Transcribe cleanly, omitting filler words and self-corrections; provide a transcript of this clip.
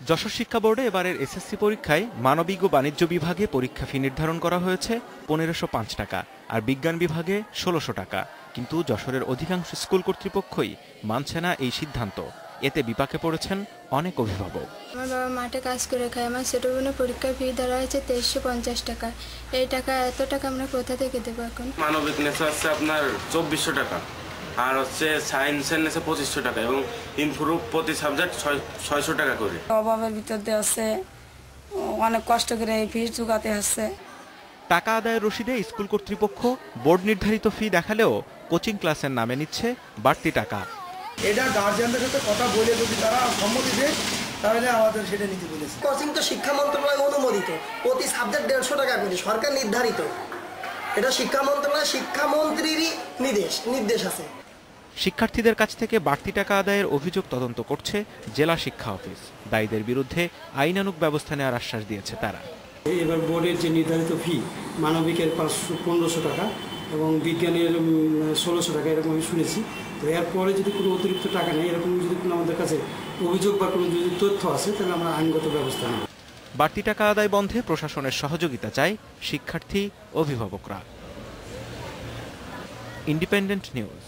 যশোর শিক্ষা বোর্ডে এবারের এসএসসি পরীক্ষায় মানবিক ও বাণিজ্য বিভাগে পরীক্ষা ফি নির্ধারণ করা হয়েছে ১৫০৫ টাকা আর বিজ্ঞান বিভাগে ১৬০০ টাকা। কিন্তু যশোরের অধিকাংশ স্কুল কর্তৃপক্ষই মানছে না এই সিদ্ধান্ত। এতে বিপাকে পড়েছেন অনেক অভিভাবক। আমার বাবা মাঠে কাজ করে খায়, আমার ছোট বোনের পরীক্ষার ফি ধরা হয়েছে ২৩৫০ টাকা। এই টাকা এত টাকা আমরা কোথা থেকে দেবো এখন? মানবিক নেশা হচ্ছে আপনার ২৪০০ টাকা, আর হচ্ছে সায়েন্সের নেশা ২৫০০ টাকা এবং ইমপ্রুভ প্রতি সাবজেক্ট ৬০০ টাকা করে। অভাবের ভিতর দিয়ে আছে, অনেক কষ্ট করে এই ফি জোগাতে হচ্ছে। টাকা আদায়ের রসিদে স্কুল কর্তৃপক্ষ বোর্ড নির্ধারিত ফি দেখালেও কোচিং ক্লাসের নামে নিচ্ছে বাড়তি টাকা। এটা গার্জিয়ানদের সাথে কথা বলে যদি তারা সম্মতি দেয় তাহলে আমাদের সেটা নিতে বলেছে। কোচিং তো শিক্ষা মন্ত্রণালয় অনুমোদিত, প্রতি সাবজেক্ট ১৫০ টাকা করে সরকার নির্ধারিত। এটা শিক্ষা মন্ত্রণালয় শিক্ষামন্ত্রীরই নির্দেশ আছে। শিক্ষার্থীদের কাছ থেকে বাড়তি টাকা আদায়ের অভিযোগ তদন্ত করছে জেলা শিক্ষা অফিস। দায়ীদের বিরুদ্ধে আইনানুগ ব্যবস্থা নেওয়ার আশ্বাস দিয়েছে তারা। এবার বোর্ডের যে নির্ধারিত ফি মানবিকের ১৫০০ টাকা এবং বিজ্ঞানের ১৬০০ টাকা এরকম আমি শুনেছি। তো এরপরে যদি কোনো অতিরিক্ত টাকা নেই, এরকম যদি কোনো আমাদের কাছে অভিযোগ বা কোনো যদি তথ্য আছে তাহলে আমরা আইনগত ব্যবস্থা নেব। বাড়তি টাকা আদায় বন্ধে প্রশাসনের সহযোগিতা চায় শিক্ষার্থী অভিভাবকরা। Independent news.